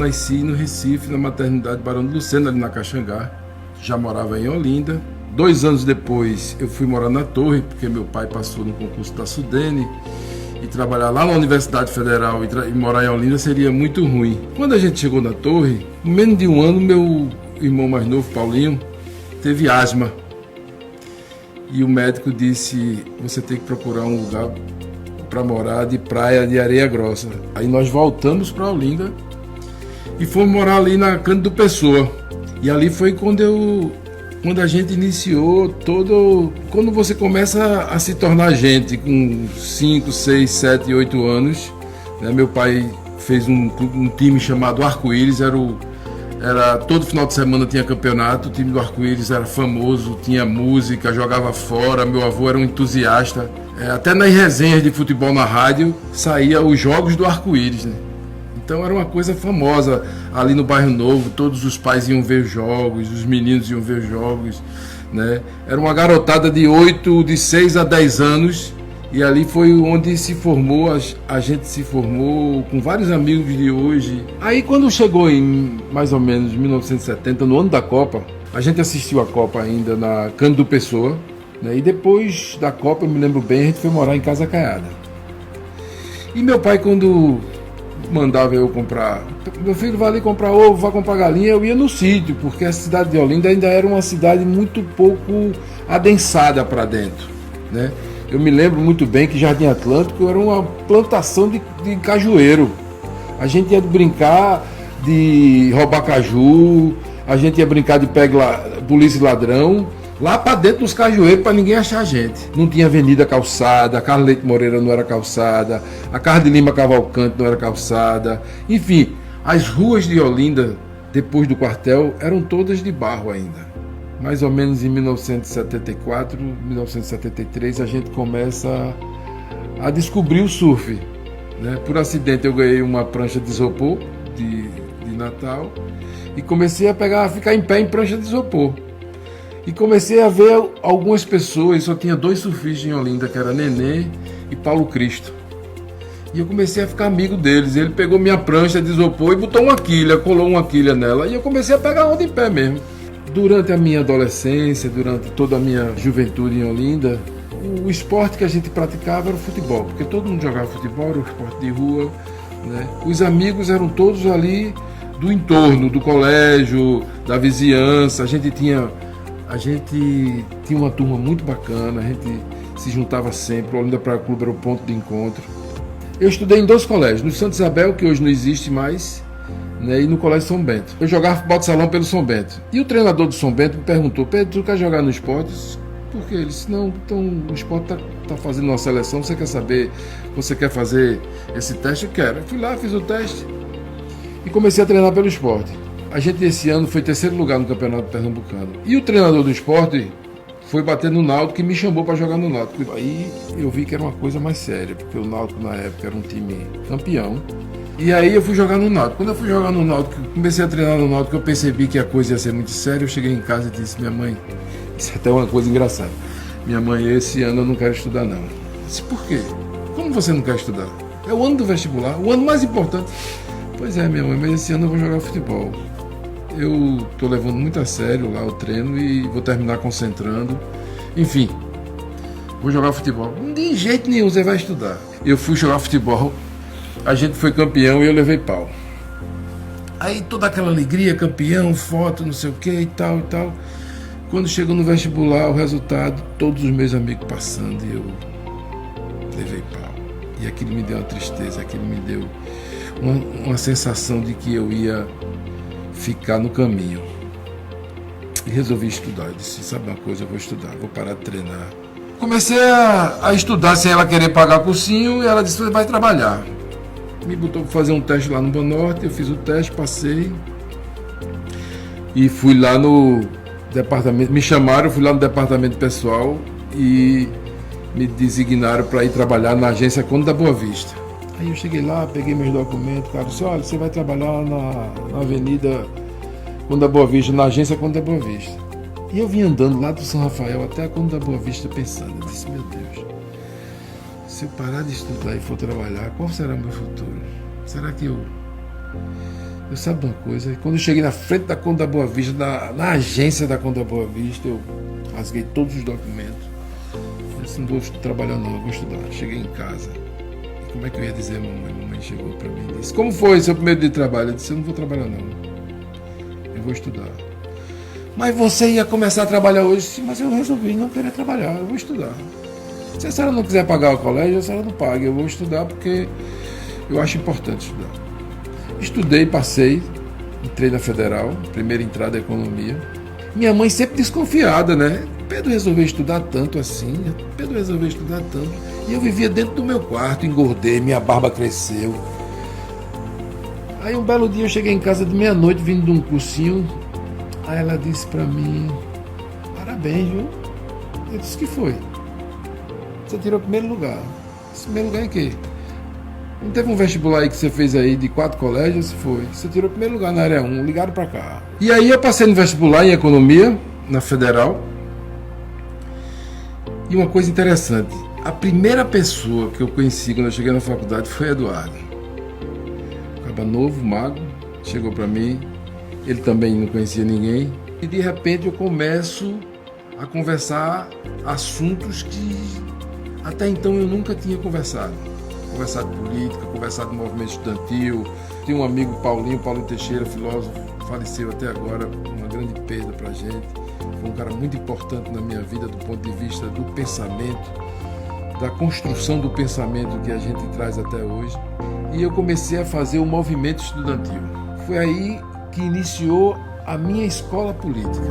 nasci no Recife, na maternidade Barão de Lucena, ali na Caxangá. Já morava em Olinda. 2 anos depois eu fui morar na Torre, porque meu pai passou no concurso da Sudene, e trabalhar lá na Universidade Federal e morar em Olinda seria muito ruim. Quando a gente chegou na Torre, em menos de um ano, meu irmão mais novo, Paulinho, teve asma. E o médico disse, você tem que procurar um lugar para morar de praia de Areia Grossa. Aí nós voltamos para Olinda e fomos morar ali na Cândido Pessoa. E ali foi quando a gente iniciou todo... Quando você começa a se tornar gente com 5, 6, 7, 8 anos, né? Meu pai fez um time chamado Arco-Íris, era todo final de semana tinha campeonato, o time do Arco-Íris era famoso, tinha música, jogava fora, meu avô era um entusiasta. Até nas resenhas de futebol na rádio saía os jogos do Arco-Íris, né? Então era uma coisa famosa ali no Bairro Novo, todos os pais iam ver jogos, os meninos iam ver jogos, né? Era uma garotada de 6 a 10 anos e ali foi onde se formou, a gente se formou com vários amigos de hoje. Aí quando chegou em mais ou menos 1970, no ano da Copa, a gente assistiu a Copa ainda na Cândido Pessoa, né? E depois da Copa, eu me lembro bem, a gente foi morar em Casa Caiada. E meu pai, quando mandava eu comprar, meu filho vai ali comprar ovo, vai comprar galinha, eu ia no sítio, porque a cidade de Olinda ainda era uma cidade muito pouco adensada para dentro, né? Eu me lembro muito bem que Jardim Atlântico era uma plantação de cajueiro. A gente ia brincar de roubar caju, a gente ia brincar de polícia e ladrão, lá para dentro dos cajueiros, para ninguém achar a gente. Não tinha avenida calçada, a Carlos Leite Moreira não era calçada, a Carlos de Lima Cavalcante não era calçada. Enfim, as ruas de Olinda, depois do quartel, eram todas de barro ainda. Mais ou menos em 1974, 1973, a gente começa a descobrir o surf, né? Por acidente eu ganhei uma prancha de isopor de Natal e comecei a ficar em pé em prancha de isopor. E comecei a ver algumas pessoas, só tinha 2 surfistas em Olinda, que era Nenê e Paulo Cristo. E eu comecei a ficar amigo deles. Ele pegou minha prancha de isopor e botou uma quilha, colou uma quilha nela. E eu comecei a pegar onda em pé mesmo. Durante a minha adolescência, durante toda a minha juventude em Olinda, o esporte que a gente praticava era o futebol, porque todo mundo jogava futebol, era um esporte de rua, né? Os amigos eram todos ali do entorno, do colégio, da vizinhança. A gente tinha uma turma muito bacana, a gente se juntava sempre, o Olinda Praia Clube era o ponto de encontro. Eu estudei em 2 colégios, no Santa Isabel, que hoje não existe mais, né, e no Colégio São Bento. Eu jogava futebol de salão pelo São Bento. E o treinador do São Bento me perguntou, Pedro, tu quer jogar no esporte? Por quê? Ele disse, não, então o esporte tá fazendo uma seleção, você quer saber, você quer fazer esse teste? Eu quero. Eu fui lá, fiz o teste e comecei a treinar pelo esporte. A gente esse ano foi 3º lugar no Campeonato Pernambucano. E o treinador do esporte foi bater no Náutico e me chamou para jogar no Náutico. Aí eu vi que era uma coisa mais séria, porque o Náutico na época era um time campeão. E aí eu fui jogar no Náutico. Quando eu fui jogar no Náutico, comecei a treinar no Náutico, eu percebi que a coisa ia ser muito séria. Eu cheguei em casa e disse, minha mãe, isso é até uma coisa engraçada. Minha mãe, esse ano eu não quero estudar não. Eu disse, por quê? Como você não quer estudar? É o ano do vestibular, o ano mais importante. Pois é, minha mãe, mas esse ano eu vou jogar futebol. Eu estou levando muito a sério lá o treino e vou terminar concentrando. Enfim, vou jogar futebol. De jeito nenhum você vai estudar. Eu fui jogar futebol, a gente foi campeão e eu levei pau. Aí toda aquela alegria, campeão, foto, não sei o que e tal e tal. Quando chegou no vestibular, o resultado, todos os meus amigos passando e eu levei pau. E aquilo me deu uma tristeza, aquilo me deu uma sensação de que eu ia ficar no caminho. E resolvi estudar. Eu disse, sabe uma coisa, eu vou estudar, vou parar de treinar. Comecei a estudar sem ela querer pagar cursinho e ela disse, você vai trabalhar. Me botou para fazer um teste lá no Banorte, eu fiz o teste, passei. E fui lá no departamento, me chamaram, eu fui lá no departamento pessoal e me designaram para ir trabalhar na agência Conde da Boa Vista. Aí eu cheguei lá, peguei meus documentos, o cara disse, olha, você vai trabalhar na avenida Conde da Boa Vista, na agência Conde da Boa Vista. E eu vim andando lá do São Rafael até a Conde da Boa Vista pensando, eu disse, meu Deus, se eu parar de estudar e for trabalhar, qual será o meu futuro? Será que eu Eu sabe uma coisa? Quando eu cheguei na frente da Conta da Boa Vista, na agência da Conta da Boa Vista, eu rasguei todos os documentos. Eu disse, não vou trabalhar não, eu vou estudar. Cheguei em casa. E como é que eu ia dizer a mamãe? Mamãe chegou para mim e disse, como foi seu primeiro dia de trabalho? Eu disse, eu não vou trabalhar não. Eu vou estudar. Mas você ia começar a trabalhar hoje? Sim, mas eu resolvi não querer trabalhar, eu vou estudar. Se a senhora não quiser pagar o colégio, a senhora não paga. Eu vou estudar porque eu acho importante estudar. Estudei, passei, entrei na Federal, primeira entrada em Economia. Minha mãe sempre desconfiada, né? Pedro resolveu estudar tanto assim, Pedro resolveu estudar tanto. E eu vivia dentro do meu quarto, engordei, minha barba cresceu. Aí um belo dia eu cheguei em casa de meia-noite, vindo de um cursinho. Aí ela disse pra mim, parabéns, viu? Eu disse, que foi? Você tirou o primeiro lugar. Esse primeiro lugar em quê? Não teve um vestibular aí que você fez aí de 4 colégios? Foi. Você tirou o primeiro lugar na área 1, ligaram pra cá. E aí eu passei no vestibular em Economia, na Federal. E uma coisa interessante, a primeira pessoa que eu conheci quando eu cheguei na faculdade foi Eduardo. Caba novo, magro, chegou pra mim, ele também não conhecia ninguém. E de repente eu começo a conversar assuntos que até então eu nunca tinha conversado. Conversar de política, conversar de movimento estudantil. Tem um amigo Paulinho Teixeira, filósofo, faleceu até agora, uma grande perda pra gente. Foi um cara muito importante na minha vida do ponto de vista do pensamento, da construção do pensamento que a gente traz até hoje. E eu comecei a fazer o movimento estudantil. Foi aí que iniciou a minha escola política.